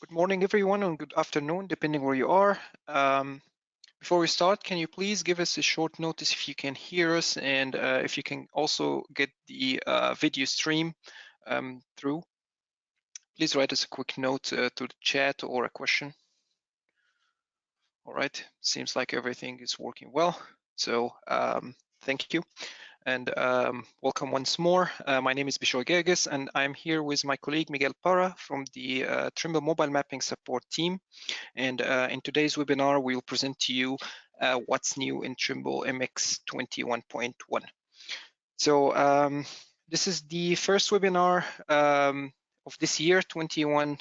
Good morning, everyone, and good afternoon, depending where you are. Before we start, can you please give us a short notice if you can hear us and if you can also get the video stream through? Please write us a quick note to the chat or a question. All right, seems like everything is working well. So thank you. And welcome once more. My name is Bishoy Gerges, and I'm here with my colleague Miguel Parra from the Trimble Mobile Mapping support team. And in today's webinar, we'll present to you what's new in Trimble MX 21.1. So this is the first webinar of this year, 21,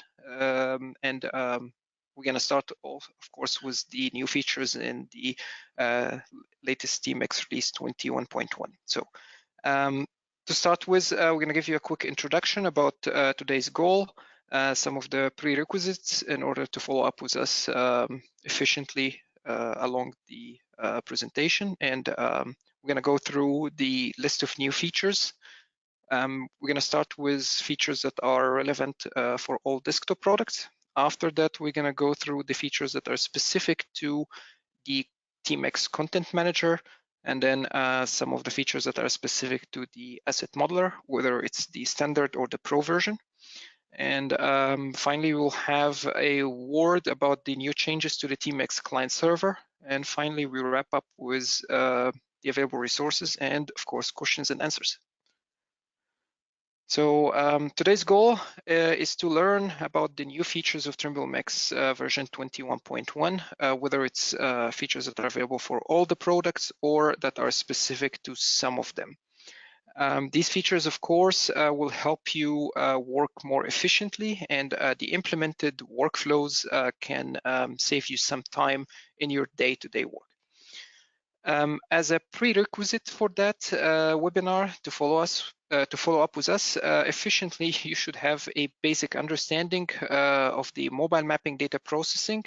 and we're going to start off, of course, with the new features in the latest TMX release 21.1. So to start with, we're going to give you a quick introduction about today's goal, some of the prerequisites in order to follow up with us efficiently along the presentation. And we're going to go through the list of new features. We're going to start with features that are relevant for all desktop products. After that, we're going to go through the features that are specific to the TMX Content Manager, and then some of the features that are specific to the Asset Modeler, whether it's the standard or the Pro version. And finally, we'll have a word about the new changes to the TMX client server. And finally, we'll wrap up with the available resources and, of course, questions and answers. So today's goal is to learn about the new features of Trimble MX version 21.1, whether it's features that are available for all the products or that are specific to some of them. These features, of course, will help you work more efficiently, and the implemented workflows can save you some time in your day-to-day work. As a prerequisite for that webinar, to follow up with us efficiently, you should have a basic understanding of the mobile mapping data processing,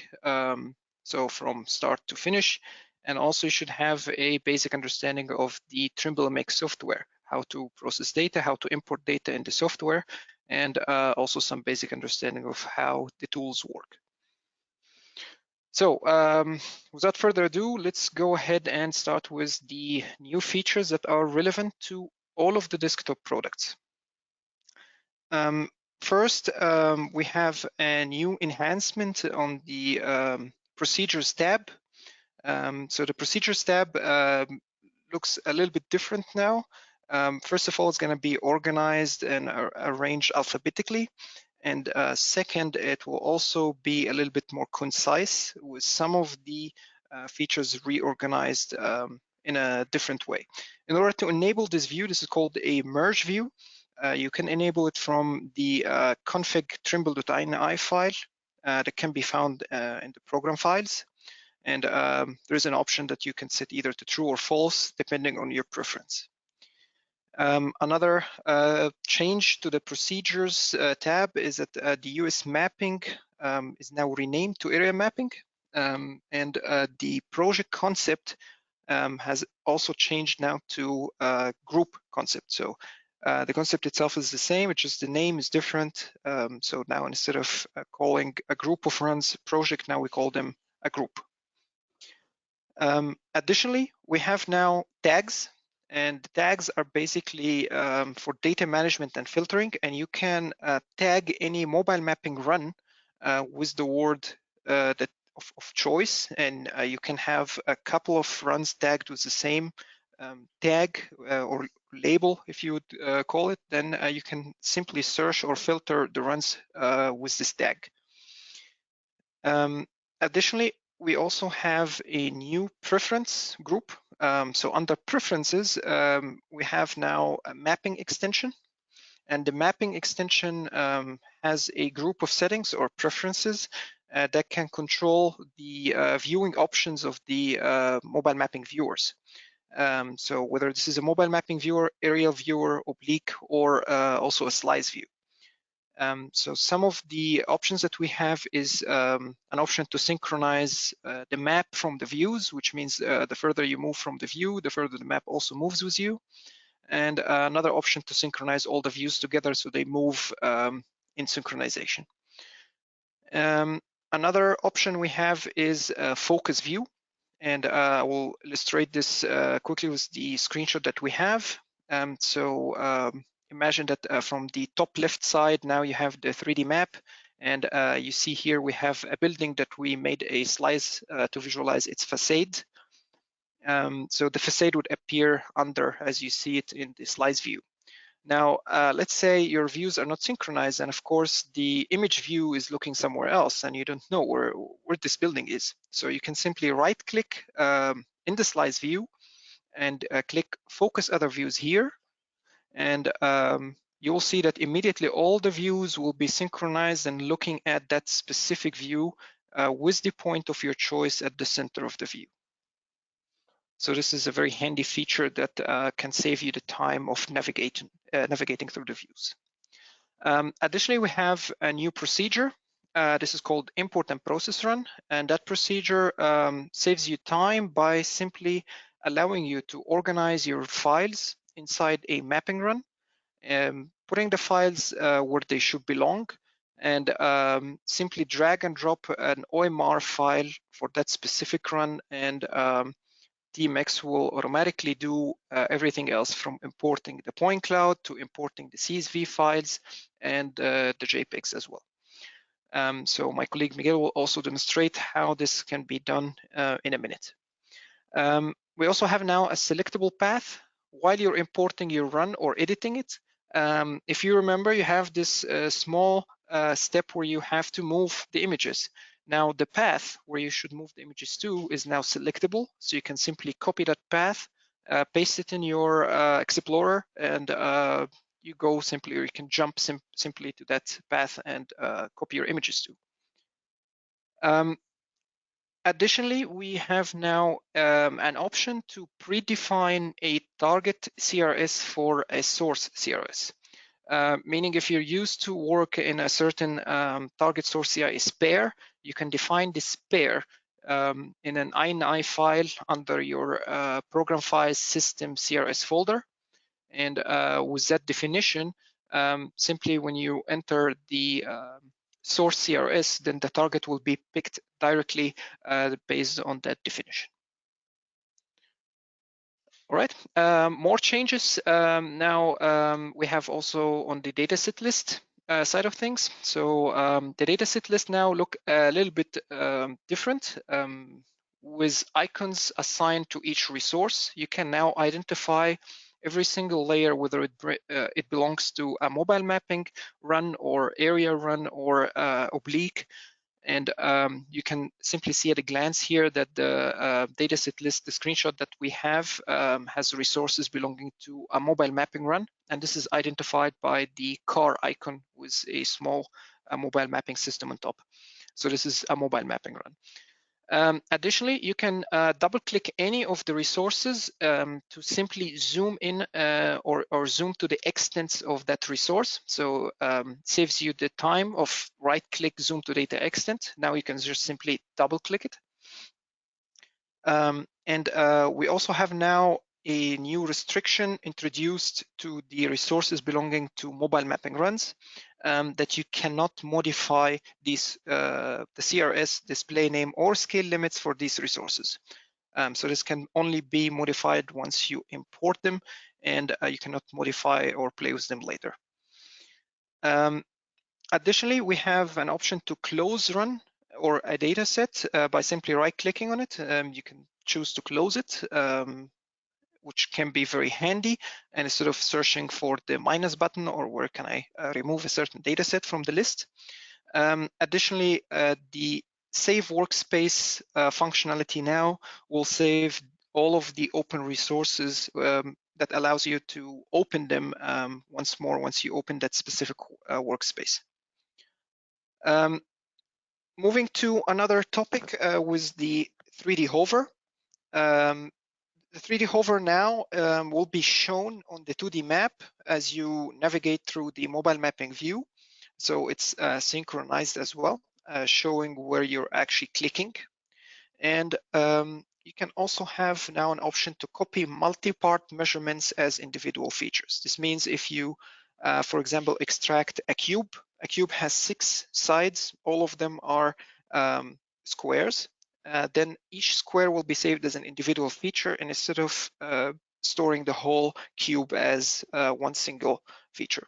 so from start to finish, and also you should have a basic understanding of the Trimble MX software, how to process data, how to import data into software, and also some basic understanding of how the tools work. So without further ado, let's go ahead and start with the new features that are relevant to all of the desktop products. First, we have a new enhancement on the Procedures tab. So the Procedures tab looks a little bit different now. First of all, it's going to be organized and arranged alphabetically. And second, it will also be a little bit more concise with some of the features reorganized in a different way. In order to enable this view, this is called a merge view. You can enable it from the config trimble.ini file that can be found in the program files. And there's an option that you can set either to true or false, depending on your preference. Another change to the Procedures tab is that the US mapping is now renamed to Area Mapping, and the project concept has also changed now to Group concept. So the concept itself is the same, it's just the name is different. So now instead of calling a group of runs project, now we call them a group. Additionally, we have now tags. And the tags are basically for data management and filtering, and you can tag any mobile mapping run with the word of choice, and you can have a couple of runs tagged with the same tag or label, if you would call it. Then you can simply search or filter the runs with this tag. Additionally, we also have a new preference group. So under preferences, we have now a mapping extension, and the mapping extension has a group of settings or preferences that can control the viewing options of the mobile mapping viewers. So whether this is a mobile mapping viewer, aerial viewer, oblique, or also a slice view. So some of the options that we have is an option to synchronize the map from the views, which means the further you move from the view, the further the map also moves with you. And another option to synchronize all the views together so they move in synchronization. Another option we have is a focus view, and I will illustrate this quickly with the screenshot that we have. Imagine that from the top left side, now you have the 3D map, and you see here we have a building that we made a slice to visualize its facade. So the facade would appear under as you see it in the slice view. Now, let's say your views are not synchronized, and of course, the image view is looking somewhere else, and you don't know where this building is. So you can simply right-click in the slice view and click Focus Other Views here, and you will see that immediately all the views will be synchronized and looking at that specific view with the point of your choice at the center of the view. So this is a very handy feature that can save you the time of navigating through the views. Additionally, we have a new procedure. This is called import and process run, and that procedure saves you time by simply allowing you to organize your files inside a mapping run, putting the files where they should belong, and simply drag and drop an OMR file for that specific run, and TMX will automatically do everything else from importing the point cloud to importing the CSV files and the JPEGs as well. So my colleague Miguel will also demonstrate how this can be done in a minute. We also have now a selectable path while you're importing your run or editing it. If you remember, you have this small step where you have to move the images. Now the path where you should move the images to is now selectable, so you can simply copy that path, paste it in your Explorer, and you go simply, or you can jump simply to that path and copy your images to. Additionally, we have now an option to predefine a target CRS for a source CRS. Meaning if you're used to work in a certain target source CRS pair, you can define this pair in an INI file under your program files system CRS folder. And with that definition, simply when you enter the source CRS, then the target will be picked directly based on that definition. All right, more changes. Now we have also on the dataset list side of things. So the dataset list now look a little bit different. With icons assigned to each resource, you can now identify every single layer, whether it belongs to a mobile mapping run or area run or oblique. And you can simply see at a glance here that the dataset list, the screenshot that we have has resources belonging to a mobile mapping run. And this is identified by the car icon with a small mobile mapping system on top. So this is a mobile mapping run. Additionally, you can double click any of the resources to simply zoom in or zoom to the extents of that resource. So saves you the time of right click, zoom to data extent. Now you can just simply double click it. We also have now a new restriction introduced to the resources belonging to mobile mapping runs, that you cannot modify these, the CRS display name or scale limits for these resources. So this can only be modified once you import them, and you cannot modify or play with them later. Additionally, we have an option to close run or a data set by simply right-clicking on it. You can choose to close it, which can be very handy. And instead of searching for the minus button or where can I remove a certain data set from the list. Additionally, the save workspace functionality now will save all of the open resources that allows you to open them once more once you open that specific workspace. Moving to another topic with the 3D hover. The 3D hover now will be shown on the 2D map as you navigate through the mobile mapping view. So it's synchronized as well, showing where you're actually clicking. And you can also have now an option to copy multi-part measurements as individual features. This means if you, for example, extract a cube a cube has 6 sides. All of them are squares. Then each square will be saved as an individual feature, and instead of storing the whole cube as one single feature.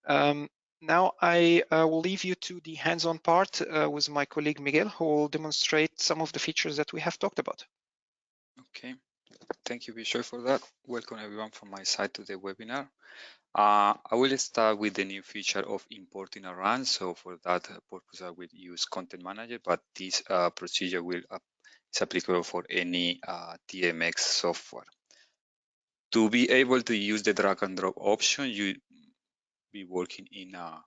Now I will leave you to the hands-on part with my colleague Miguel, who will demonstrate some of the features that we have talked about. Okay, thank you, Bishoy, for that. Welcome everyone from my side to the webinar. I will start with the new feature of importing a run. So for that purpose, I will use Content Manager, but this procedure is applicable for any TMX software. To be able to use the drag and drop option, you be working in a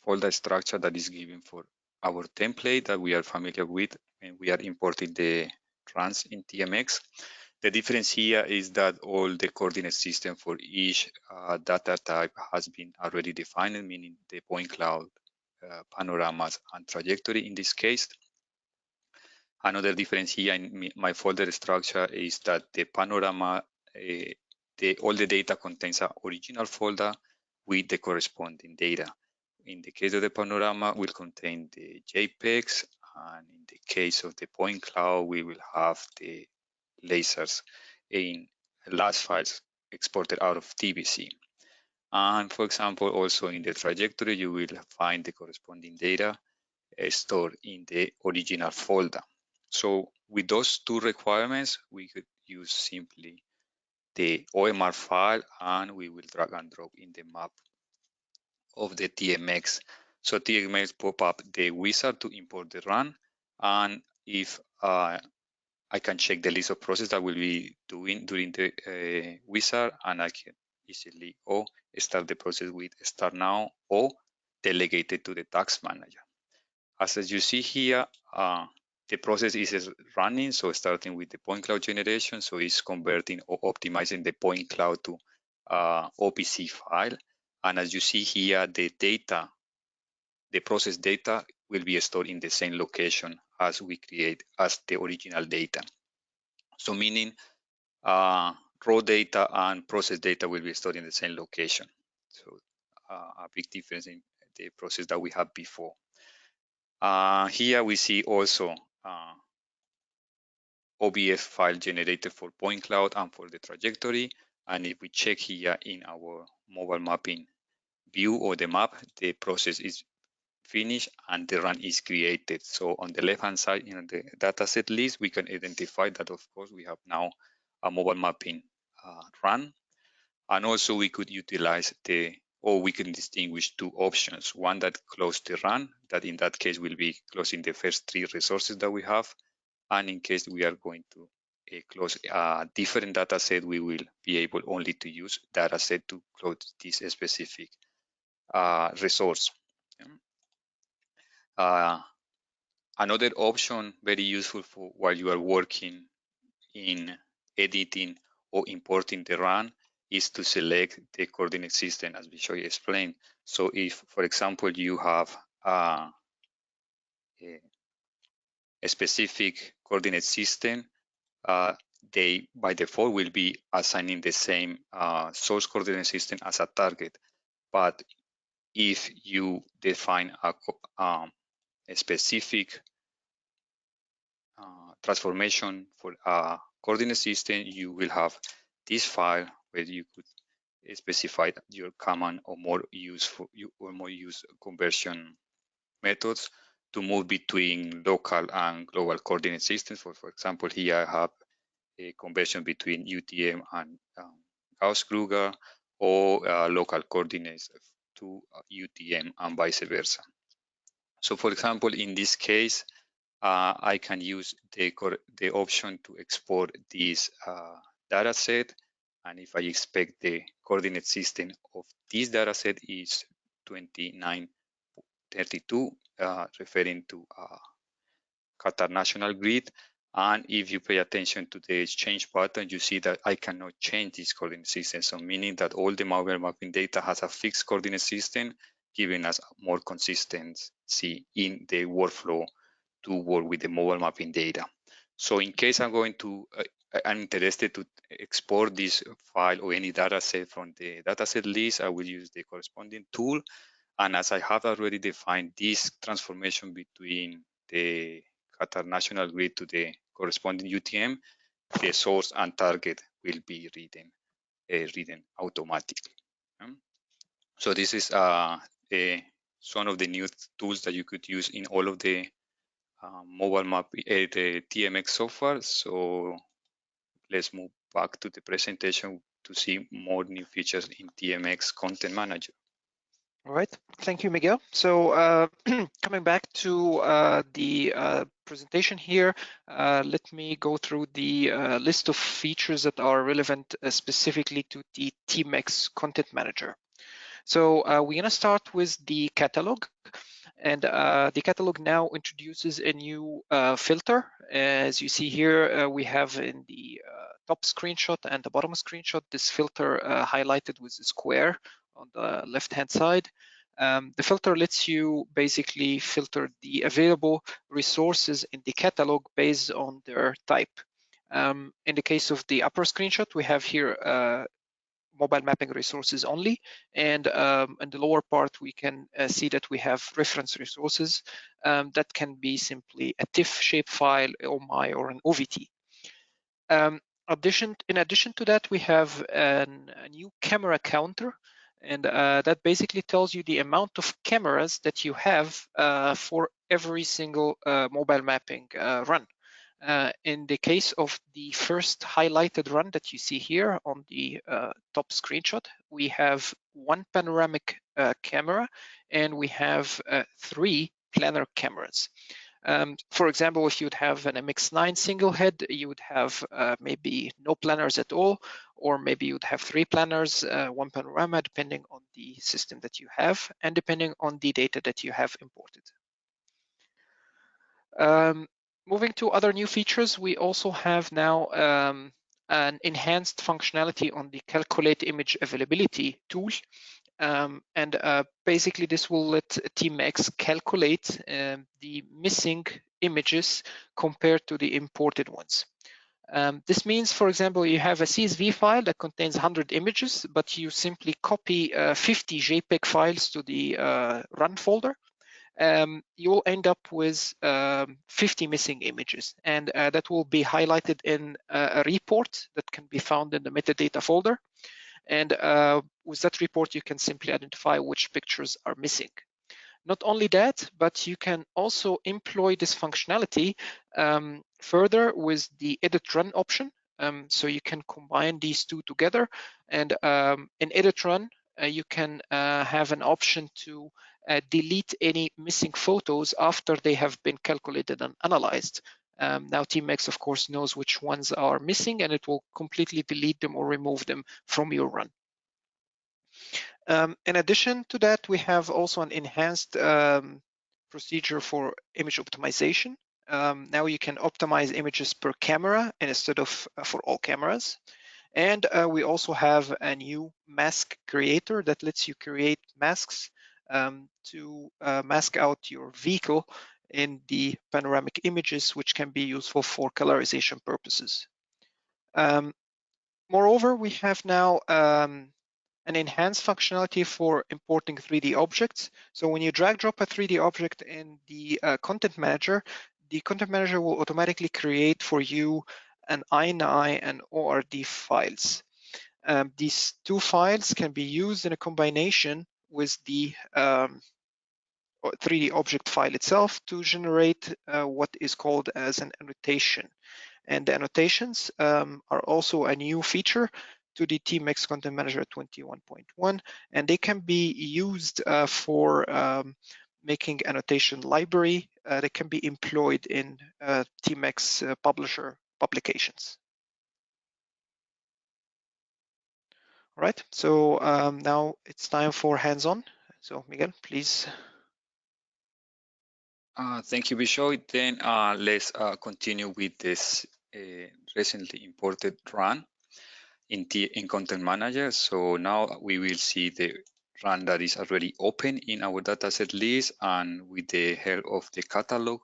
folder structure that is given for our template that we are familiar with, and we are importing the runs in TMX. The difference here is that all the coordinate system for each data type has been already defined, meaning the point cloud, panoramas, and trajectory in this case. Another difference here in my folder structure is that the panorama, all the data contains an original folder with the corresponding data. In the case of the panorama, will contain the JPEGs, and in the case of the point cloud, we will have the lasers in LAS files exported out of TBC. And for example, also in the trajectory, you will find the corresponding data stored in the original folder. So with those two requirements, we could use simply the OMR file, and we will drag and drop in the map of the TMX. So TMX pop up the wizard to import the run, and if I can check the list of processes that will be doing during the wizard, and I can easily start the process with start now or delegate it to the task manager. As you see here, the process is running, so starting with the point cloud generation, so it's converting or optimizing the point cloud to OPC file. And as you see here, the data, the process data will be stored in the same location as we create as the original data. So meaning raw data and process data will be stored in the same location. So a big difference in the process that we had before. Here we see also OBF file generated for point cloud and for the trajectory. And if we check here in our mobile mapping view or the map, the process is finished and the run is created. So on the left-hand side in the dataset list, we can identify that, of course, we have now a mobile mapping run. And also we could utilize or we can distinguish two options. One that close the run, that in that case will be closing the first 3 resources that we have. And in case we are going to close a different data set, we will be able only to use data set to close this specific resource. Another option very useful for while you are working in editing or importing the run is to select the coordinate system, as Bishoy explained. So if, for example, you have a specific coordinate system, they by default will be assigning the same source coordinate system as a target. But if you define a specific transformation for a coordinate system, you will have this file where you could specify your common or more useful or more used conversion methods to move between local and global coordinate systems. For example, here I have a conversion between UTM and Gauss-Kruger, or local coordinates to UTM and vice versa. So for example, in this case, I can use the option to export this data set. And if I expect the coordinate system of this data set is 2932, referring to Qatar National Grid. And if you pay attention to the change button, you see that I cannot change this coordinate system. So meaning that all the mobile mapping data has a fixed coordinate system, giving us more consistency in the workflow to work with the mobile mapping data. So in case I'm interested to export this file or any data set from the dataset list, I will use the corresponding tool. And as I have already defined this transformation between the Qatar national grid to the corresponding UTM, the source and target will be written automatically. So this is one of the new tools that you could use in all of the mobile map, the TMX software. So let's move back to the presentation to see more new features in TMX Content Manager. All right, thank you, Miguel. So coming back to the presentation here, let me go through the list of features that are relevant specifically to the TMX Content Manager. So we're gonna start with the catalog. And the catalog now introduces a new filter. As you see here, we have in the top screenshot and the bottom screenshot, this filter highlighted with a square on the left-hand side. The filter lets you basically filter the available resources in the catalog based on their type. In the case of the upper screenshot, we have here mobile mapping resources only. And in the lower part, we can see that we have reference resources that can be simply a TIFF shapefile, OMI, or an OVT. In addition to that, we have a new camera counter, and that basically tells you the amount of cameras that you have for every single mobile mapping run. In the case of the first highlighted run that you see here on the top screenshot, we have one panoramic camera and we have 3 planar cameras. For example, if you'd have an MX9 single head, you would have maybe no planners at all, or maybe you'd have 3 planners, 1 panorama, depending on the system that you have and depending on the data that you have imported. Moving to other new features, we also have now an enhanced functionality on the Calculate Image Availability tool. Basically, this will let TMX calculate the missing images compared to the imported ones. This means, for example, you have a CSV file that contains 100 images, but you simply copy 50 JPEG files to the run folder. You will end up with 50 missing images, and that will be highlighted in a report that can be found in the metadata folder. And with that report, you can simply identify which pictures are missing. Not only that, but you can also employ this functionality further with the edit run option. So you can combine these two together, and in edit run, you can have an option to delete any missing photos after they have been calculated and analyzed. Now TMX, of course, knows which ones are missing, and it will completely delete them or remove them from your run. In addition to that, we have also an enhanced procedure for image optimization. Now you can optimize images per camera instead of for all cameras. And we also have a new mask creator that lets you create masks to mask out your vehicle in the panoramic images, which can be useful for colorization purposes. Moreover, we have now an enhanced functionality for importing 3D objects. So when you drag drop a 3D object in the content manager, the content manager will automatically create for you an INI and ORD files. These 2 files can be used in a combination with the 3D object file itself to generate what is called as an annotation. And the annotations are also a new feature to the TMX Content Manager 21.1, and they can be used for making annotation library that can be employed in TMX publisher publications. All right, so now it's time for hands-on. So Miguel, please. Thank you, Bishoy. Then let's continue with this recently imported run in Content Manager. So now we will see the run that is already open in our dataset list, and with the help of the catalog,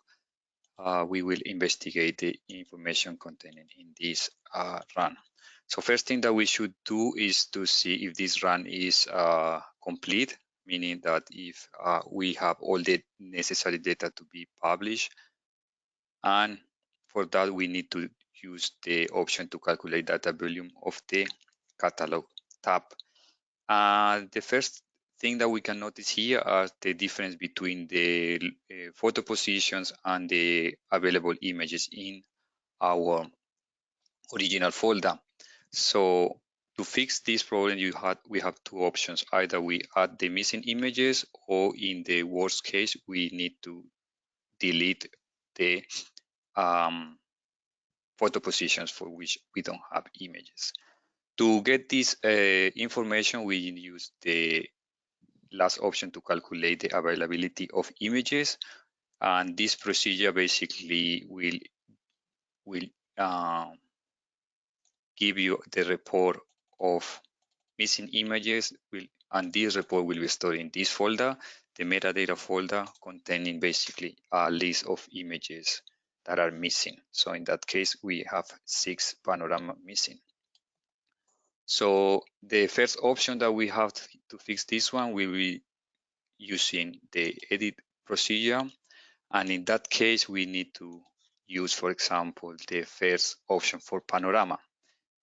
we will investigate the information contained in this run. So first thing that we should do is to see if this run is complete. meaning that if we have all the necessary data to be published, and for that we need to use the option to calculate data volume of the catalog tab. The first thing that we can notice here are the difference between the photo positions and the available images in our original folder. So to fix this problem, we have two options. Either we add the missing images, or in the worst case, we need to delete the photo positions for which we don't have images. To get this information, we use the last option to calculate the availability of images, and this procedure basically will give you the report of missing images, and this report will be stored in this folder, the metadata folder, containing basically a list of images that are missing. So in that case, we have 6 panorama missing. So the first option that we have to fix this one, we will be using the edit procedure. And in that case, we need to use, for example, the first option for panorama.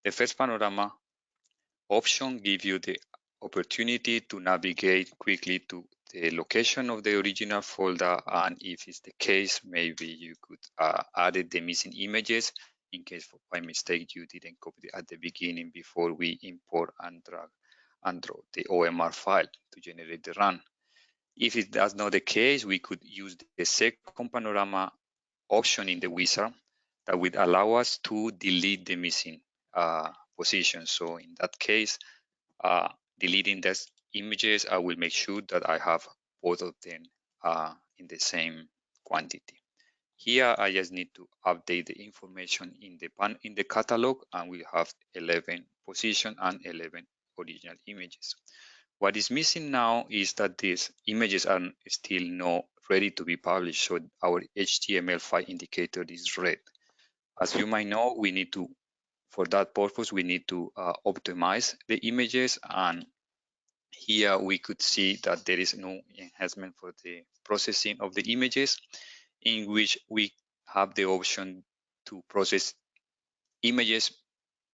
The first panorama option gives you the opportunity to navigate quickly to the location of the original folder, and if it's the case, maybe you could add the missing images in case by mistake you didn't copy it at the beginning before we import and drag and drop the OMR file to generate the run. If it does not the case, we could use the second panorama option in the wizard that would allow us to delete the missing position. So in that case, deleting those images, I will make sure that I have both of them in the same quantity. Here, I just need to update the information in the catalog, and we have 11 position and 11 original images. What is missing now is that these images are still not ready to be published, so our HTML file indicator is red. As you might know, we need to, for that purpose, we need to optimize the images, and here we could see that there is no enhancement for the processing of the images, in which we have the option to process images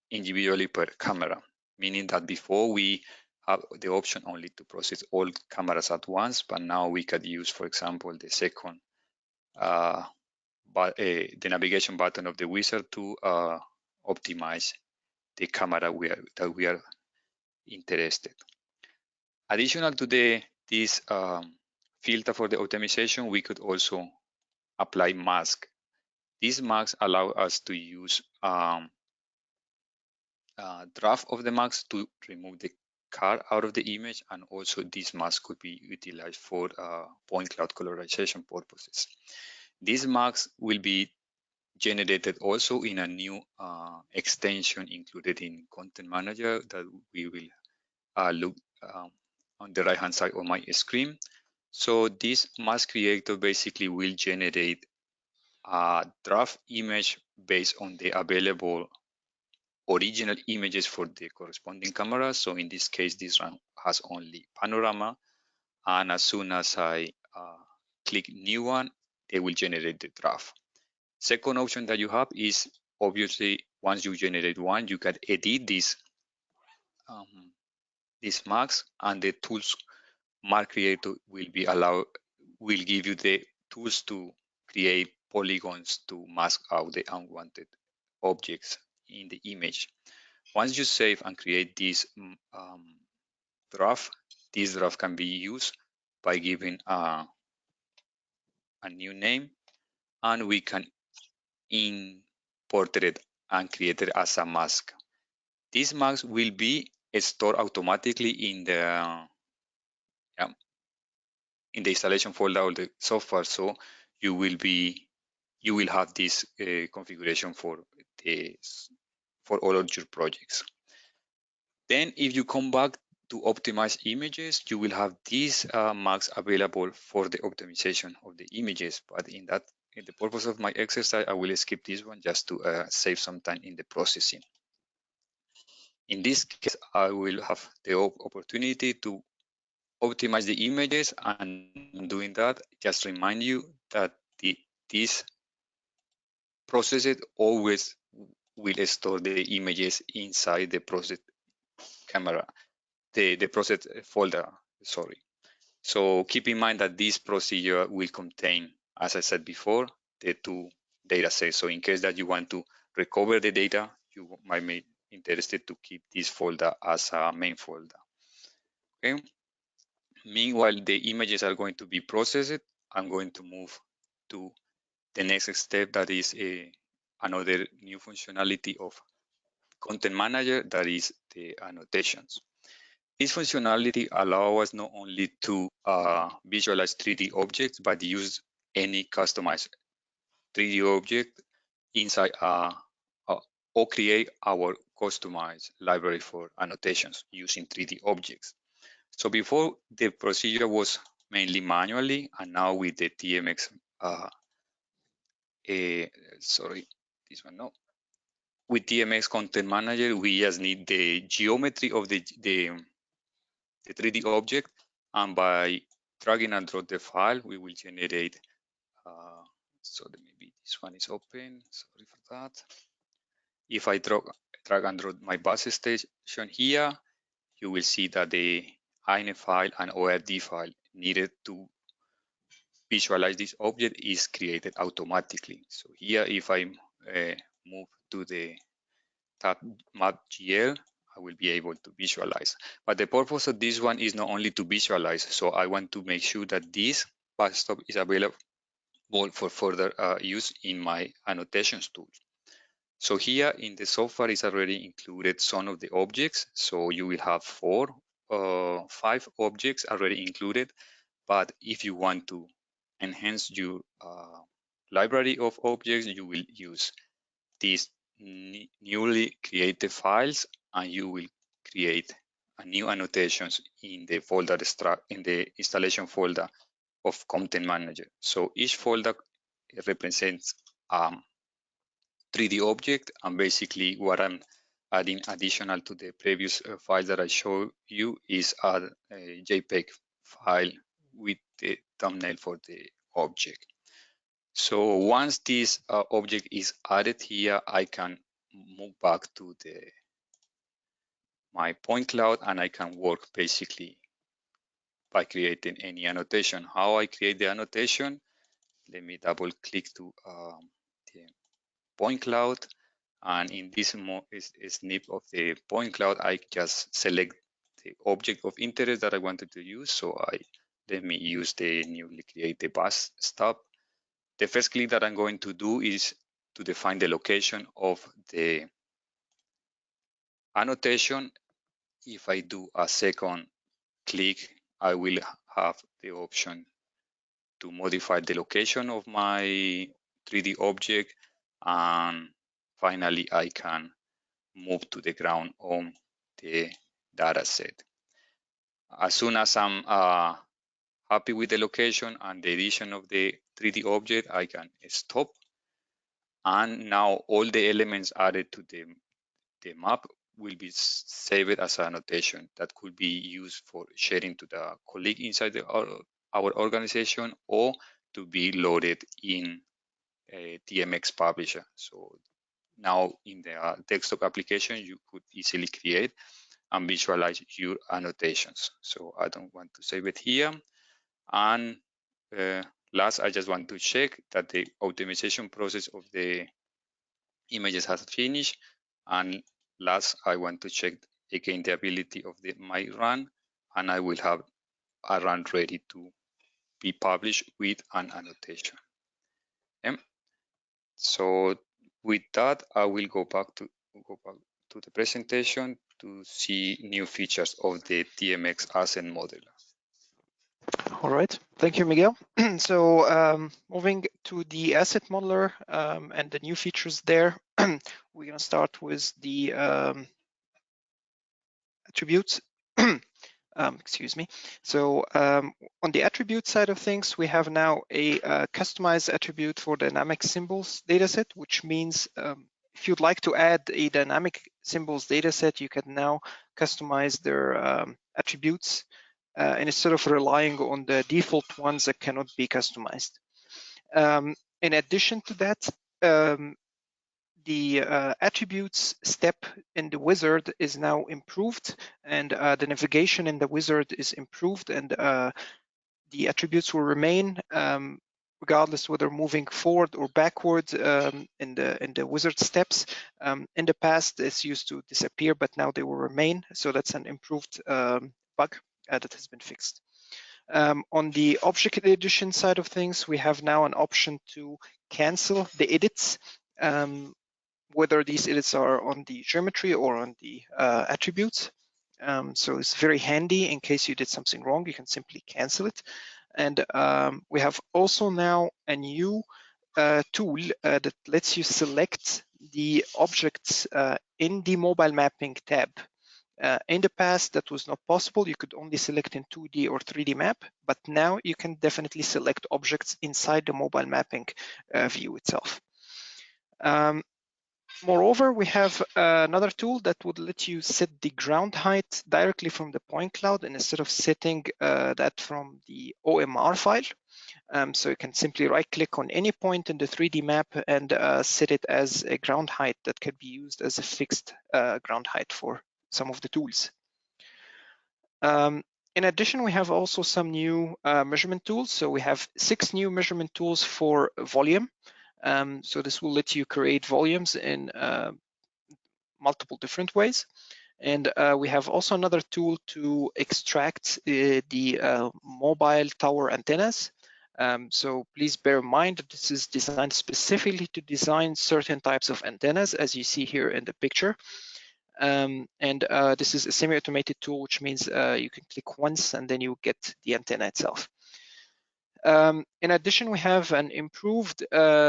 individually per camera, meaning that before we have the option only to process all cameras at once, but now we could use, for example, the second, the navigation button of the wizard to optimize the camera that we are interested. Additional to this filter for the optimization, we could also apply mask. These masks allow us to use draft of the mask to remove the car out of the image, and also this mask could be utilized for point cloud colorization purposes. These masks will be generated also in a new extension included in Content Manager that we will look on the right hand side of my screen. So this mask creator basically will generate a draft image based on the available original images for the corresponding camera. So in this case, this one has only panorama, and as soon as I click new one, they will generate the draft. Second option that you have is, obviously, once you generate one, you can edit this marks, and the tools mark creator will give you the tools to create polygons to mask out the unwanted objects in the image. Once you save and create this draft, this draft can be used by giving a new name, and we can import it and create it as a mask. This mask will be stored automatically in the installation folder of the software, so you will have this configuration for all of your projects. Then if you come back to optimize images, you will have these marks available for the optimization of the images. But in the purpose of my exercise, I will skip this one just to save some time in the processing. In this case, I will have the opportunity to optimize the images, and doing that, just remind you that this process always will store the images inside the process camera, the process folder, sorry. So keep in mind that this procedure will contain, as I said before, the two data sets. So in case that you want to recover the data, you might be interested to keep this folder as a main folder. Okay. Meanwhile, the images are going to be processed. I'm going to move to the next step, that is another new functionality of Content Manager, that is the annotations. This functionality allows us not only to visualize 3D objects, but use any customized 3D object inside or create our customized library for annotations using 3D objects. So before, the procedure was mainly manually, and now with the TMX, sorry, this one, no. With TMX Content Manager, we just need the geometry of the 3D object, and by dragging and drop the file, we will generate, so maybe this one is open, sorry for that. If I drag and drop my base station here, you will see that the INF file and ORD file needed to visualize this object is created automatically. So here, if I move to the tab map.gl, I will be able to visualize. But the purpose of this one is not only to visualize, so I want to make sure that this backstop is available for further use in my annotations tool. So here in the software is already included some of the objects. So you will have 5 objects already included. But if you want to enhance your library of objects, you will use these newly created files, and you will create a new annotations in the folder in the installation folder of Content Manager. So each folder represents 3D object, and basically what I'm adding additional to the previous file that I showed you is a JPEG file with the thumbnail for the object. So once this object is added here, I can move back to my point cloud, and I can work basically by creating any annotation. How I create the annotation? Let me double click to the point cloud, and in this snip of the point cloud, I just select the object of interest that I wanted to use. So let me use the newly created bus stop. The first click that I'm going to do is to define the location of the annotation. If I do a second click, I will have the option to modify the location of my 3D object, and finally I can move to the ground on the data set. As soon as I'm happy with the location and the addition of the 3D object, I can stop. And now all the elements added to the map will be saved as an annotation that could be used for sharing to the colleague inside our organization, or to be loaded in a TMX publisher. So now in the desktop application, you could easily create and visualize your annotations. So I don't want to save it here. And last, I just want to check that the optimization process of the images has finished. And last, I want to check again the ability of my run, and I will have a run ready to be published with an annotation. Okay. So with that, I will go back to the presentation to see new features of the TMX asset modeler. All right, thank you, Miguel. So moving to the asset modeler and the new features there, we're going to start with the attributes. Excuse me. So on the attribute side of things, we have now a customized attribute for dynamic symbols dataset, which means if you'd like to add a dynamic symbols dataset, you can now customize their attributes and instead of relying on the default ones that cannot be customized. In addition to that, the attributes step in the wizard is now improved, and the navigation in the wizard is improved, and the attributes will remain regardless whether moving forward or backward in the wizard steps. In the past, this used to disappear, but now they will remain. So that's an improved bug that has been fixed. On the object edition side of things, we have now an option to cancel the edits, whether these edits are on the geometry or on the attributes. So it's very handy in case you did something wrong, you can simply cancel it. And we have also now a new tool that lets you select the objects in the mobile mapping tab. In the past, that was not possible. You could only select in 2D or 3D map, but now you can definitely select objects inside the mobile mapping view itself. Moreover, we have another tool that would let you set the ground height directly from the point cloud, and instead of setting that from the OMR file. So you can simply right-click on any point in the 3D map and set it as a ground height that can be used as a fixed ground height for some of the tools. In addition, we have also some new measurement tools. So we have 6 new measurement tools for volume. So this will let you create volumes in multiple different ways. And we have also another tool to extract the mobile tower antennas. So please bear in mind that this is designed specifically to design certain types of antennas, as you see here in the picture. This is a semi-automated tool, which means you can click once and then you get the antenna itself. In addition, we have an improved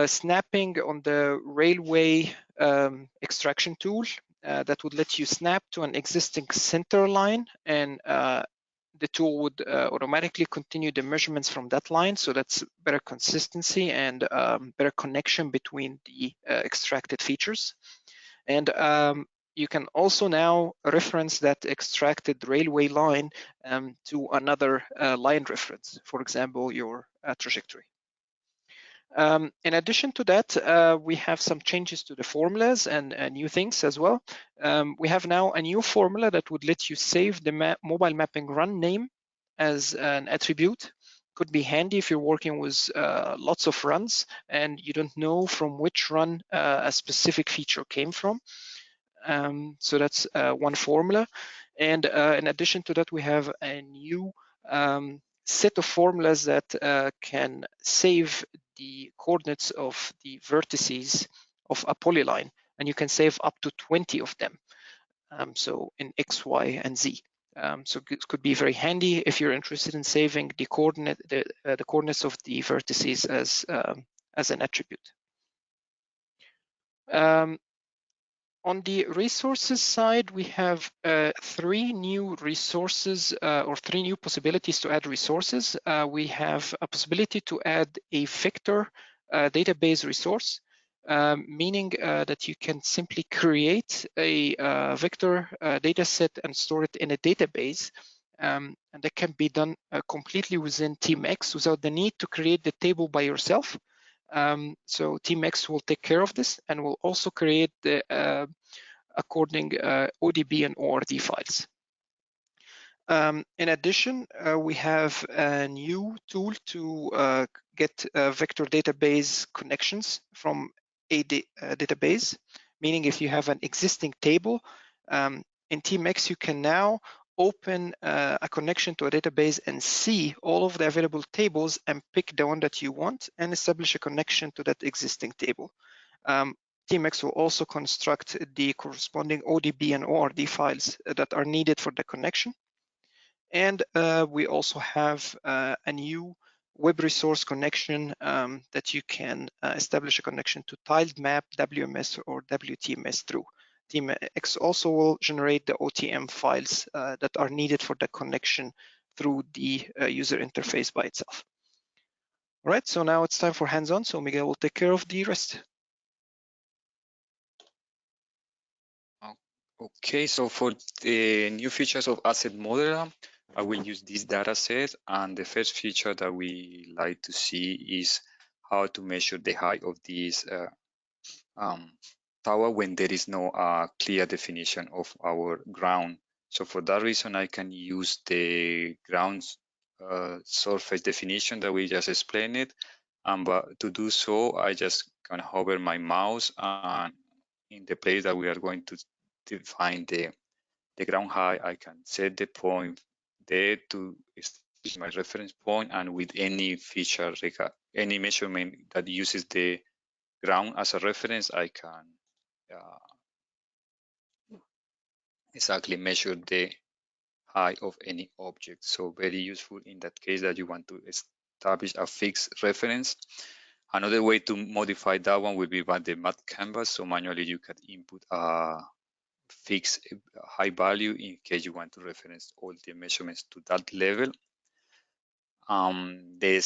snapping on the railway extraction tool that would let you snap to an existing center line, and the tool would automatically continue the measurements from that line. So that's better consistency and better connection between the extracted features. And you can also now reference that extracted railway line to another line reference, for example, your trajectory. In addition to that, we have some changes to the formulas and new things as well. We have now a new formula that would let you save the mobile mapping run name as an attribute. Could be handy if you're working with lots of runs and you don't know from which run a specific feature came from. So that's one formula. And in addition to that, we have a new set of formulas that can save the coordinates of the vertices of a polyline, and you can save up to 20 of them. So in X, Y, and Z. So it could be very handy if you're interested in saving the coordinates of the vertices as an attribute. On the resources side, we have 3 new resources or 3 new possibilities to add resources. We have a possibility to add a vector database resource, meaning that you can simply create a vector data set and store it in a database. And that can be done completely within TeamX without the need to create the table by yourself. So TeamX will take care of this and will also create the according ODB and ORD files. In addition, we have a new tool to get vector database connections from a database, meaning if you have an existing table, in TeamX you can now open a connection to a database and see all of the available tables and pick the one that you want and establish a connection to that existing table. TeamX will also construct the corresponding ODB and ORD files that are needed for the connection. And we also have a new web resource connection that you can establish a connection to tiled map, WMS, or WTMS through. TeamX also will generate the OTM files that are needed for the connection through the user interface by itself. All right, so now it's time for hands-on, so Miguel will take care of the rest. Okay, so for the new features of Asset Modeler, I will use this data set, and the first feature that we like to see is how to measure the height of this tower when there is no clear definition of our ground. So for that reason, I can use the ground surface definition that we just explained it. But to do so, I just can hover my mouse, and in the place that we are going to define the ground height, I can set the point there to establish my reference point, and with any feature, any measurement that uses the ground as a reference, I can exactly measure the height of any object. So very useful in that case that you want to establish a fixed reference. Another way to modify that one would be by the math canvas. So manually you can input a fixed high value in case you want to reference all the measurements to that level. The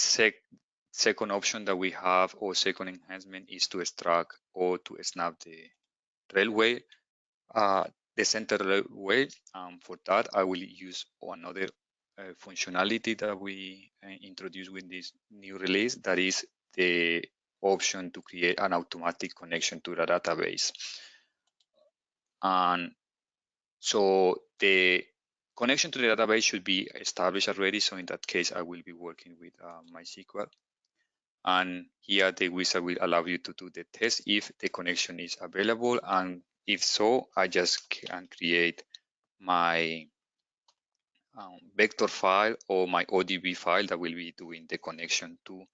second option that we have, or second enhancement, is to extract or to snap the railway, the center railway. For that, I will use another functionality that we introduced with this new release, that is the option to create an automatic connection to the database. And so the connection to the database should be established already. So in that case, I will be working with MySQL. And here the wizard will allow you to do the test if the connection is available. And if so, I just can create my vector file or my ODB file that will be doing the connection to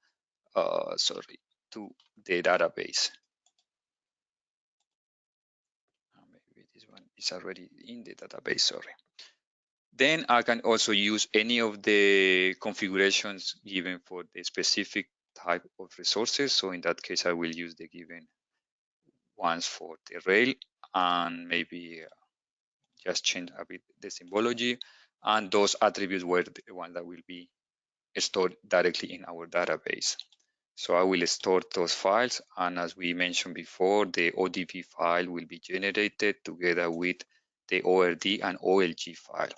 the database. Maybe this one is already in the database, sorry. Then I can also use any of the configurations given for the specific type of resources. So in that case, I will use the given ones for the rail, and maybe just change a bit the symbology. And those attributes were the ones that will be stored directly in our database. So I will store those files, and as we mentioned before, the ODB file will be generated together with the ORD and OLG file.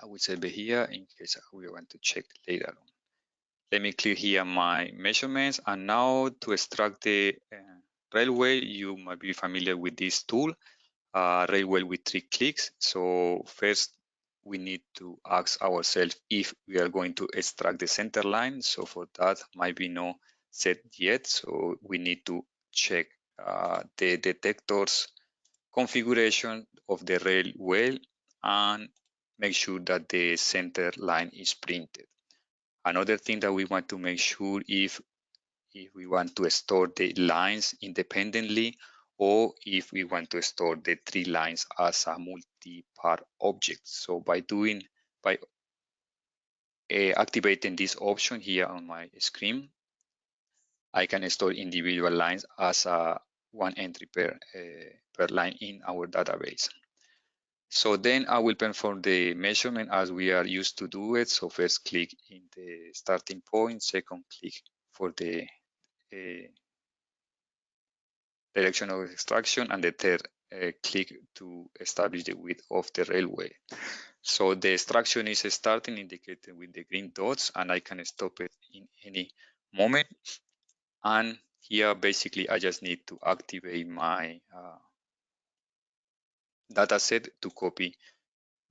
I will save it here in case we want to check later on. Let me clear here my measurements, and now to extract the railway, you might be familiar with this tool, railway with 3 clicks. So first, we need to ask ourselves if we are going to extract the center line. So for that, might be no set yet. So we need to check the detector's configuration of the railway and make sure that the center line is printed. Another thing that we want to make sure if we want to store the lines independently, or if we want to store the 3 lines as a multi-part object. So by activating this option here on my screen, I can store individual lines as one entry per line in our database. So then I will perform the measurement as we are used to do it. So first click in the starting point, second click for the direction of extraction, and the third click to establish the width of the railway. So the extraction is starting, indicated with the green dots, and I can stop it in any moment. And here, basically, I just need to activate my data set to copy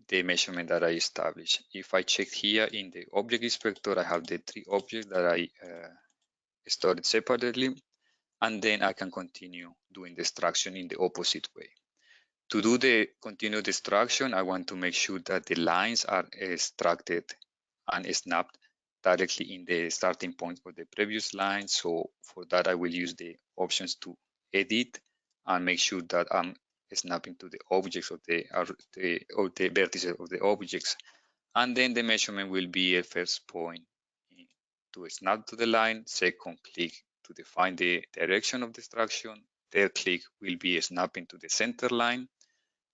the measurement that I established. If I check here in the object inspector, I have the 3 objects that I stored separately, and then I can continue doing the extraction in the opposite way. To do the continued extraction, I want to make sure that the lines are extracted and snapped directly in the starting point of the previous line. So for that, I will use the options to edit and make sure that I'm snapping to the objects of the vertices of the objects. And then the measurement will be a first point to snap to the line, second click to define the direction of the extraction, third click will be snapping to the center line,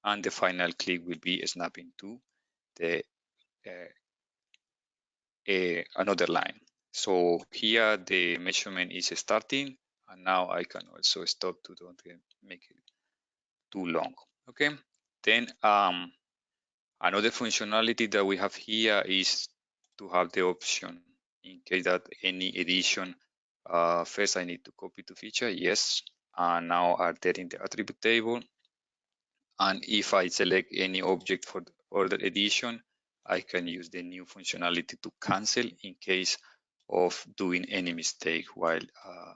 and the final click will be snapping to the another line. So here the measurement is starting, and now I can also stop to don't make it too long. Okay, then Another functionality that we have here is to have the option in case that any edition, first I need to copy to feature, yes, and now are there in the attribute table. And if I select any object for the order edition, I can use the new functionality to cancel in case of doing any mistake while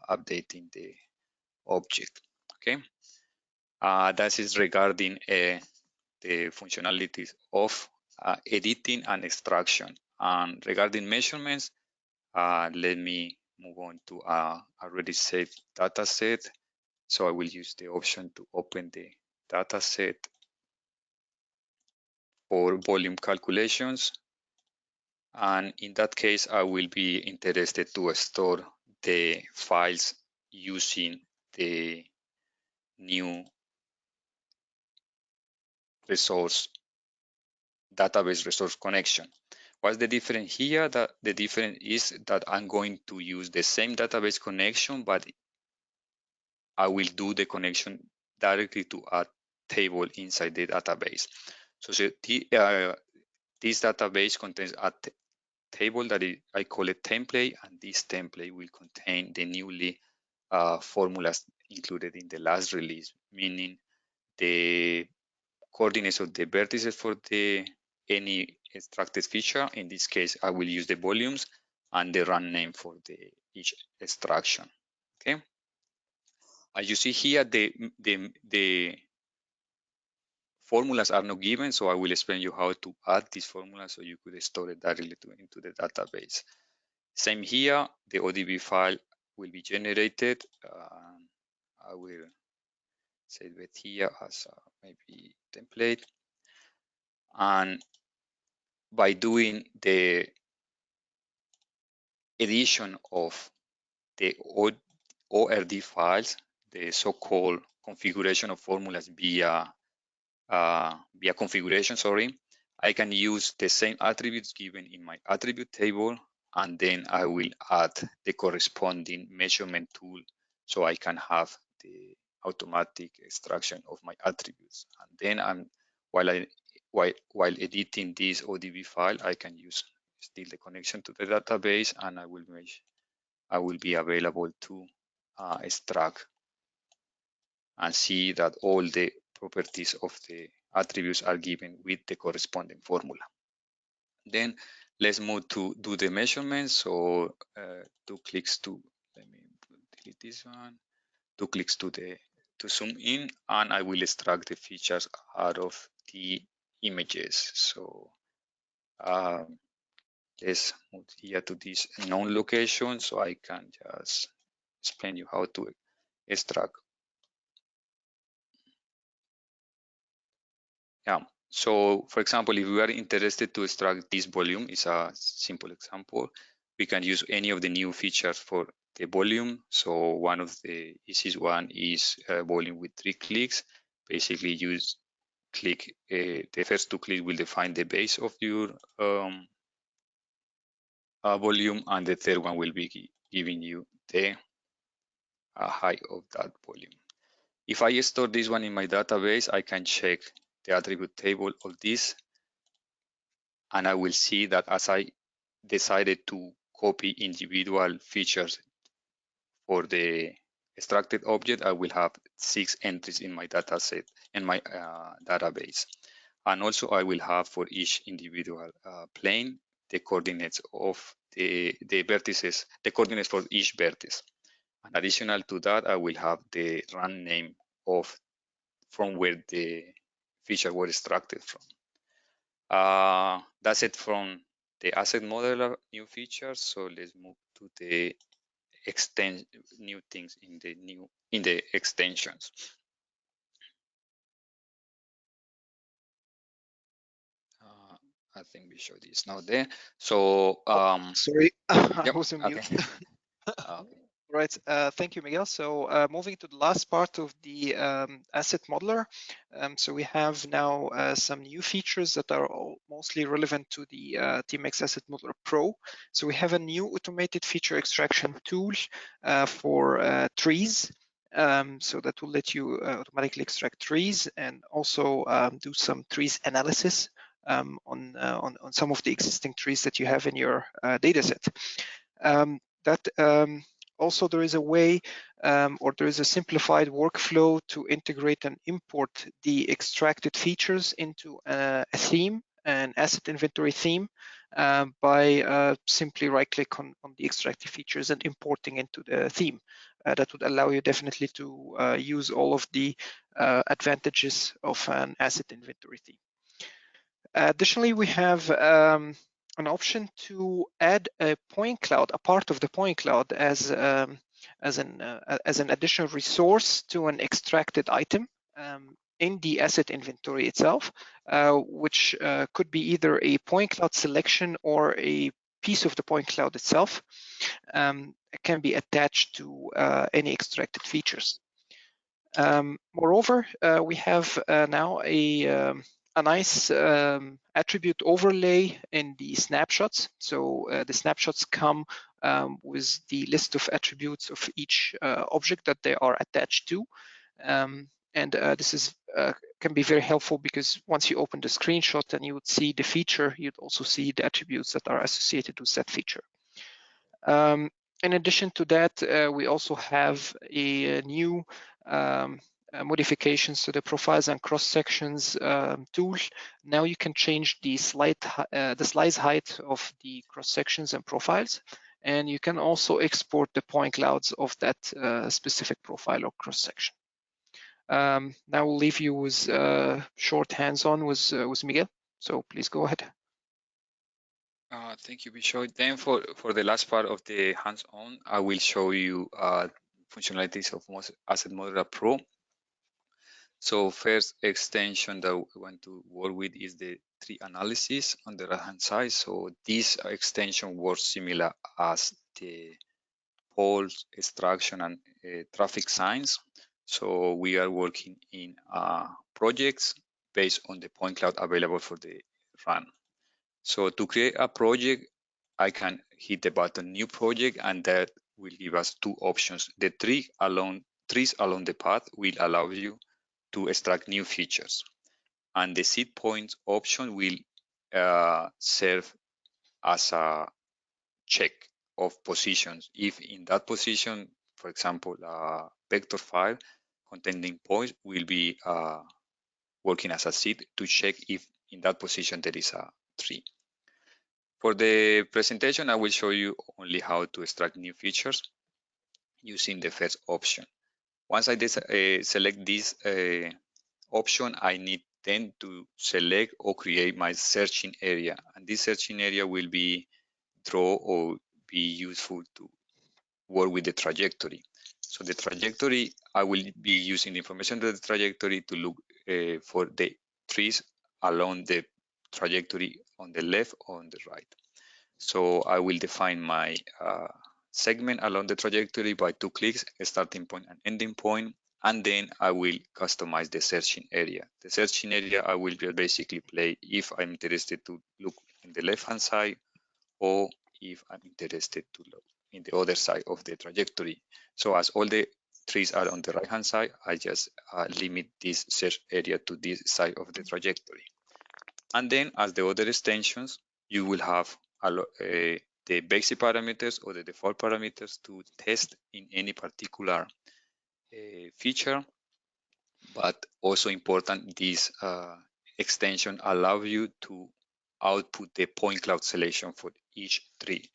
updating the object. Okay, that is regarding the functionalities of editing and extraction. And regarding measurements, let me move on to already saved data set. So I will use the option to open the data set for volume calculations. And in that case, I will be interested to store the files using the new resource database resource connection. What's the difference here? That the difference is that I'm going to use the same database connection, but I will do the connection directly to a table inside the database. So this database contains a table that I call a template, and this template will contain the newly formulas included in the last release, meaning the coordinates of the vertices for any extracted feature. In this case, I will use the volumes and the run name for each extraction. Okay. As you see here, the formulas are not given, so I will explain you how to add these formulas so you could store it directly into the database. Same here, the ODB file will be generated. I will save it here as maybe template. And by doing the edition of the ORD files, the so-called configuration of formulas via configuration, I can use the same attributes given in my attribute table, and then I will add the corresponding measurement tool so I can have the automatic extraction of my attributes. And then while editing this ODB file, I can use still the connection to the database, and I will be available to extract and see that all the properties of the attributes are given with the corresponding formula. Then let's move to do the measurements. So 2 clicks to, let me delete this one, 2 clicks to zoom in, and I will extract the features out of the images. So let's move here to this known location so I can just explain you how to extract. Yeah. So for example, if we are interested to extract this volume, is a simple example. We can use any of the new features for the volume. So one of the easiest one is volume with 3 clicks. Basically, you click the first 2 clicks will define the base of your volume, and the third one will be giving you the height of that volume. If I store this one in my database, I can check the attribute table of this, and I will see that as I decided to copy individual features for the extracted object, I will have 6 entries in my data set, in my database. And also I will have for each individual plane, the coordinates of the vertices, the coordinates for each vertex. And additional to that, I will have the run name of from where the feature were extracted from. That's it from the asset modeler new features. So let's move to the new things in the extensions. I think we show this now there. So sorry, I yep, was on mute. okay. Okay. Right, thank you, Miguel. So moving to the last part of the asset modeler. So we have now some new features that are all mostly relevant to the TMX Asset Modeler Pro. So we have a new automated feature extraction tool for trees. So that will let you automatically extract trees and also do some trees analysis on some of the existing trees that you have in your data set. Also there is a way or there is a simplified workflow to integrate and import the extracted features into a theme, an asset inventory theme, by simply right-click on the extracted features and importing into the theme. That would allow you definitely to use all of the advantages of an asset inventory theme. Additionally, we have an option to add a point cloud, a part of the point cloud, as an additional resource to an extracted item in the asset inventory itself, which could be either a point cloud selection or a piece of the point cloud itself. It can be attached to any extracted features. Moreover, we have now a nice attribute overlay in the snapshots. So the snapshots come with the list of attributes of each object that they are attached to. And this is can be very helpful because once you open the screenshot and you would see the feature, you'd also see the attributes that are associated with that feature. In addition to that, we also have a new modifications to the profiles and cross sections tool. Now you can change the slice height of the cross sections and profiles, and you can also export the point clouds of that specific profile or cross section. Now we'll leave you with short hands-on with Miguel. So please go ahead. Thank you, Bishoy. Then for the last part of the hands-on, I will show you functionalities of Asset Modeler Pro. So first extension that we want to work with is the tree analysis on the right-hand side. So this extension works similar as the poles, extraction, and traffic signs. So we are working in projects based on the point cloud available for the run. So to create a project, I can hit the button New Project, and that will give us two options. The trees along the path will allow you to extract new features, and the seed points option will serve as a check of positions. If in that position, for example, a vector file containing points will be working as a seed to check if in that position there is a tree. For the presentation, I will show you only how to extract new features using the first option. Once I select this option, I need then to select or create my searching area. And this searching area will be draw or be useful to work with the trajectory. So the trajectory, I will be using the information of the trajectory to look for the trees along the trajectory on the left or on the right. So I will define my segment along the trajectory by 2 clicks, a starting point and ending point, and then I will customize the searching area. The searching area I will basically play if I'm interested to look in the left-hand side or if I'm interested to look in the other side of the trajectory. So as all the trees are on the right-hand side, I just limit this search area to this side of the trajectory. And then as the other extensions, you will have the basic parameters or the default parameters to test in any particular feature. But also important, this extension allows you to output the point cloud selection for each tree.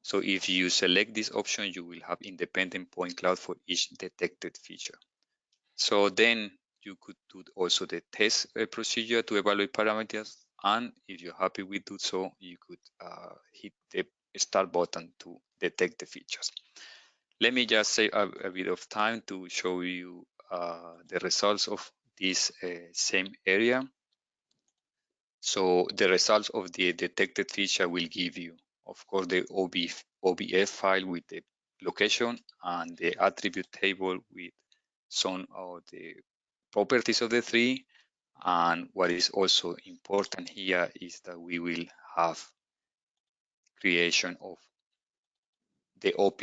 So if you select this option, you will have independent point cloud for each detected feature. So then you could do also the test procedure to evaluate parameters. And if you're happy with do so, you could hit the start button to detect the features. Let me just save a bit of time to show you the results of this same area. So the results of the detected feature will give you, of course, the OBF file with the location and the attribute table with some of the properties of the tree. And what is also important here is that we will have creation of the OP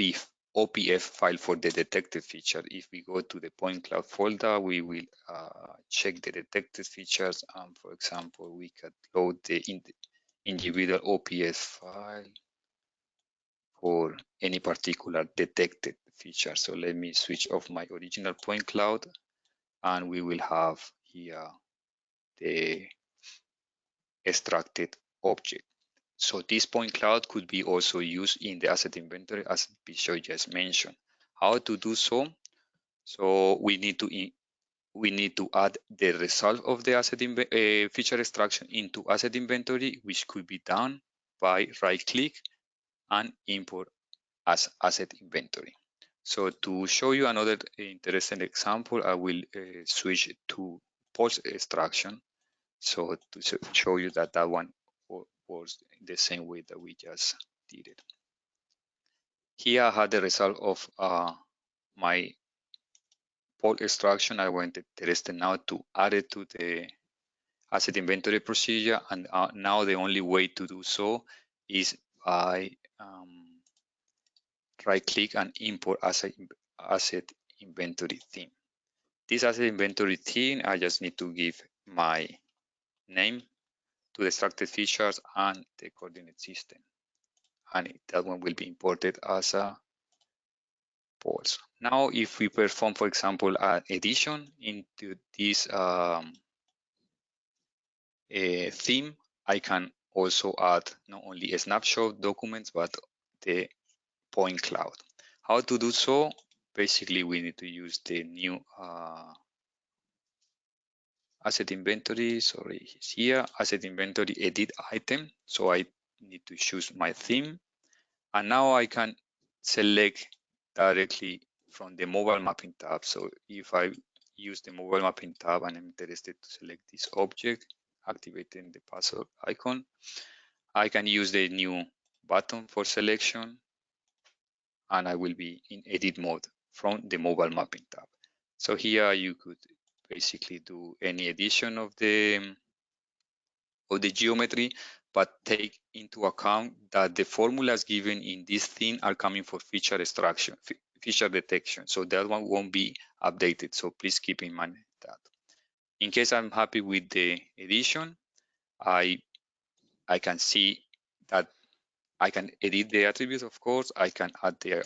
OPF file for the detected feature. If we go to the point cloud folder, we will check the detected features. For example, we could load the individual OPF file for any particular detected feature. So let me switch off my original point cloud, and we will have here the extracted object. So this point cloud could be also used in the asset inventory, as Bishoy just mentioned. How to do so? So we need to add the result of the asset feature extraction into asset inventory, which could be done by right-click and import as asset inventory. So to show you another interesting example, I will switch to post extraction. So to show you that one works the same way that we just did it. Here I had the result of my post extraction. I went interested now to add it to the asset inventory procedure, and now the only way to do so is by right click and import asset inventory theme. This asset inventory theme, I just need to give my name to the extracted features and the coordinate system, and that one will be imported as a pulse. Now, if we perform, for example, an addition into this theme, I can also add not only a snapshot documents, but the point cloud. How to do so? Basically, we need to use the new asset inventory. Sorry, it's here, asset inventory edit item. So I need to choose my theme. And now I can select directly from the mobile mapping tab. So if I use the mobile mapping tab and I'm interested to select this object, activating the puzzle icon, I can use the new button for selection, and I will be in edit mode from the mobile mapping tab. So here you could basically do any addition of the geometry, but take into account that the formulas given in this theme are coming for feature extraction, feature detection. So that one won't be updated. So please keep in mind that. In case I'm happy with the addition, I can see that I can edit the attributes, of course. I can add the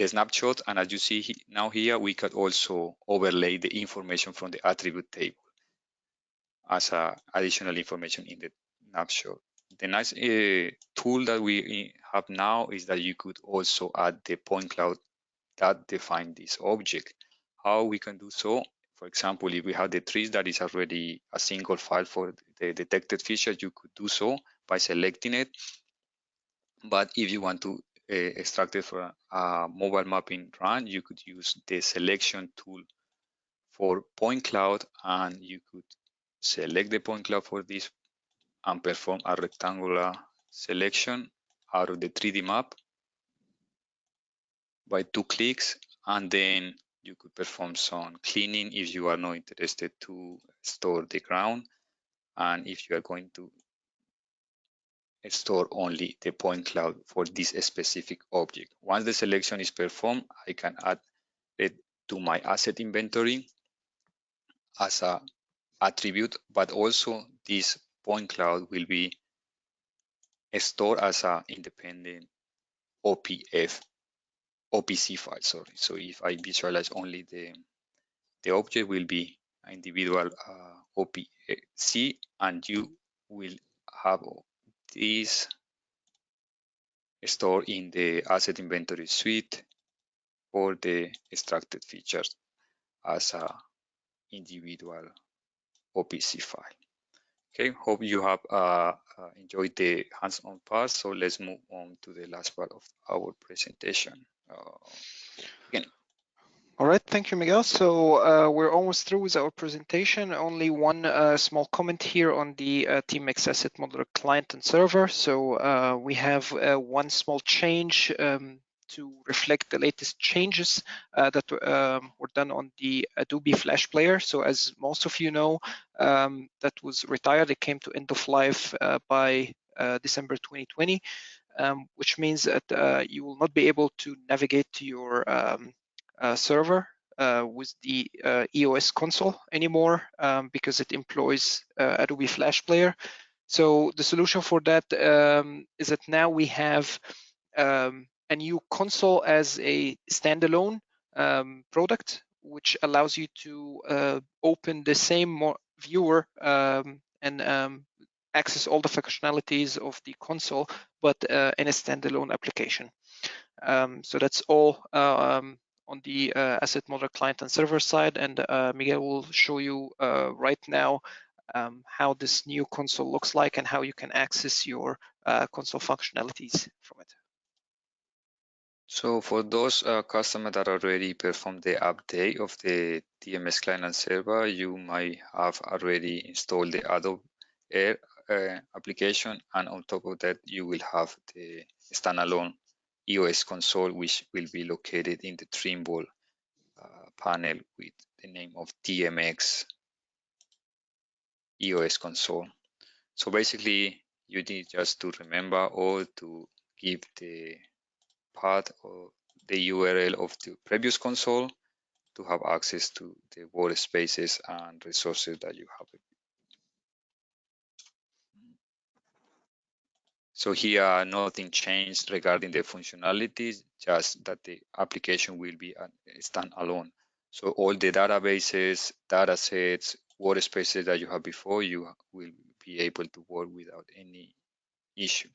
snapshot, and as you see now here, we can also overlay the information from the attribute table as additional information in the snapshot. The nice tool that we have now is that you could also add the point cloud that define this object. How we can do so? For example, if we have the trees that is already a single file for the detected feature, you could do so by selecting it. But if you want to extract it for a mobile mapping run, you could use the selection tool for point cloud, and you could select the point cloud for this and perform a rectangular selection out of the 3D map by 2 clicks, and then you could perform some cleaning if you are not interested to store the ground, and if you are going to store only the point cloud for this specific object. Once the selection is performed, I can add it to my asset inventory as a attribute, but also this point cloud will be stored as an independent OPC file. Sorry. So if I visualize only the object will be an individual OPC, and you will have this stored in the asset inventory suite for the extracted features as a individual OPC file. Okay, hope you have enjoyed the hands-on part. So let's move on to the last part of our presentation. Again. All right, thank you, Miguel. So we're almost through with our presentation. Only one small comment here on the TMX Asset Modeler client and server. So we have one small change to reflect the latest changes that were done on the Adobe Flash Player. So as most of you know, that was retired. It came to end of life by December 2020. which means that you will not be able to navigate to your server with the EOS console anymore because it employs Adobe Flash Player. So the solution for that is that now we have a new console as a standalone product, which allows you to open the same viewer and access all the functionalities of the console, but in a standalone application. So that's all on the asset model client and server side, and Miguel will show you right now how this new console looks like and how you can access your console functionalities from it. So for those customers that already performed the update of the TMS client and server, you might have already installed the Adobe Air application, and on top of that, you will have the standalone EOS console, which will be located in the Trimble panel with the name of TMX EOS console. So basically, you need just to remember or to give the path or the URL of the previous console to have access to the workspaces and resources that you have. So here, nothing changed regarding the functionalities, just that the application will be a standalone. So all the databases, datasets, workspaces that you have before, you will be able to work without any issue.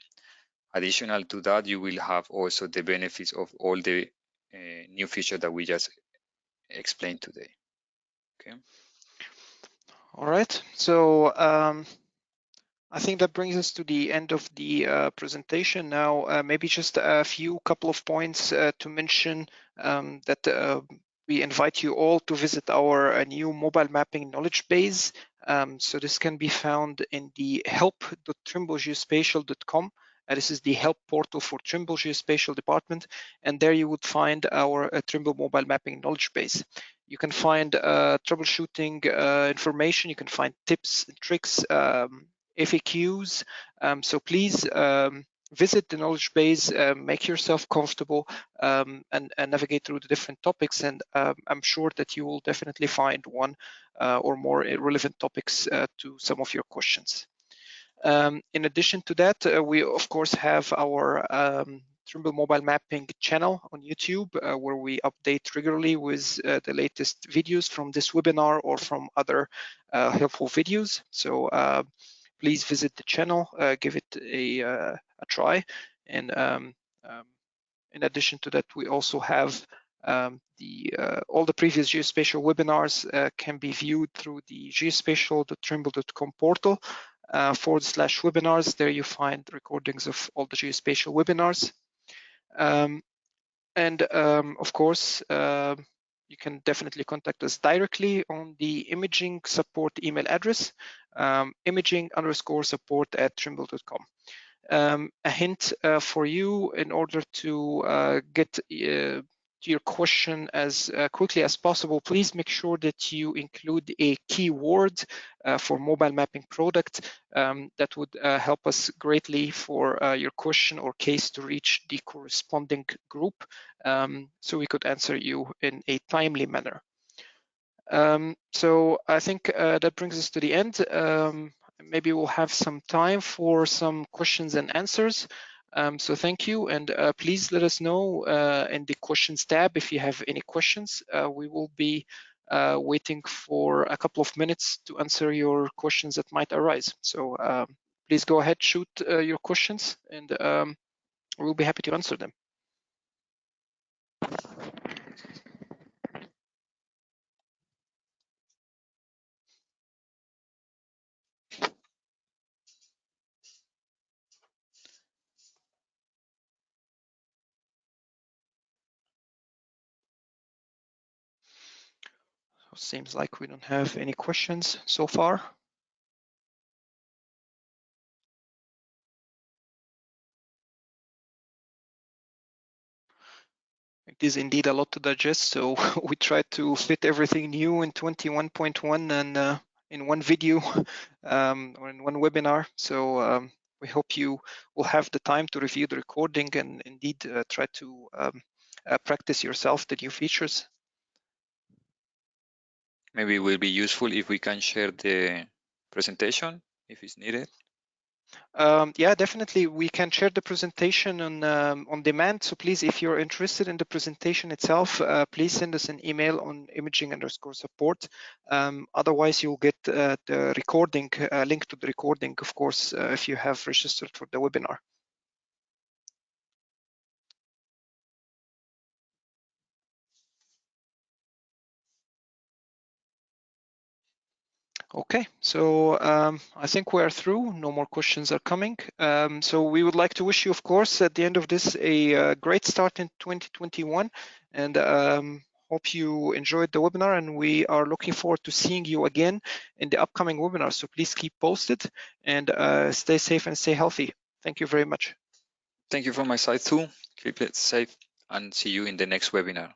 Additional to that, you will have also the benefits of all the new features that we just explained today. Okay. All right. So I think that brings us to the end of the presentation. Now, maybe just a couple of points to mention that we invite you all to visit our new mobile mapping knowledge base. So this can be found in the help.trimblegeospatial.com. This is the help portal for Trimble Geospatial department, and there you would find our Trimble mobile mapping knowledge base. You can find troubleshooting information, you can find tips and tricks, FAQs. So please visit the knowledge base, make yourself comfortable, and navigate through the different topics. And I'm sure that you will definitely find one or more relevant topics to some of your questions. In addition to that, we of course have our Trimble Mobile Mapping channel on YouTube, where we update regularly with the latest videos from this webinar or from other helpful videos. So please visit the channel, give it a try. And in addition to that, we also have all the previous Geospatial webinars can be viewed through the geospatial.trimble.com portal /webinars. There you find recordings of all the Geospatial webinars. Of course, you can definitely contact us directly on the imaging support email address, imaging_support@trimble.com. A hint for you, in order to get to your question as quickly as possible, please make sure that you include a keyword for mobile mapping product. That would help us greatly for your question or case to reach the corresponding group, so we could answer you in a timely manner. So I think that brings us to the end. Maybe we'll have some time for some questions and answers. So thank you, and please let us know in the questions tab if you have any questions. We will be waiting for a couple of minutes to answer your questions that might arise. So please go ahead, shoot your questions, and we'll be happy to answer them. Seems like we don't have any questions so far. It is indeed a lot to digest, so we tried to fit everything new in 21.1 and in one video or in one webinar. So We hope you will have the time to review the recording and indeed try to practice yourself the new features. Maybe it will be useful if we can share the presentation if it's needed. Yeah, definitely. We can share the presentation on demand. So please, if you're interested in the presentation itself, please send us an email on imaging_support. Otherwise, you'll get the recording, link to the recording, of course, if you have registered for the webinar. Okay, so I think we're through. No more questions are coming. So we would like to wish you, of course, at the end of this, a great start in 2021, and hope you enjoyed the webinar, and we are looking forward to seeing you again in the upcoming webinar. So please keep posted and stay safe and stay healthy. Thank you very much. Thank you from my side too. Keep it safe and see you in the next webinar.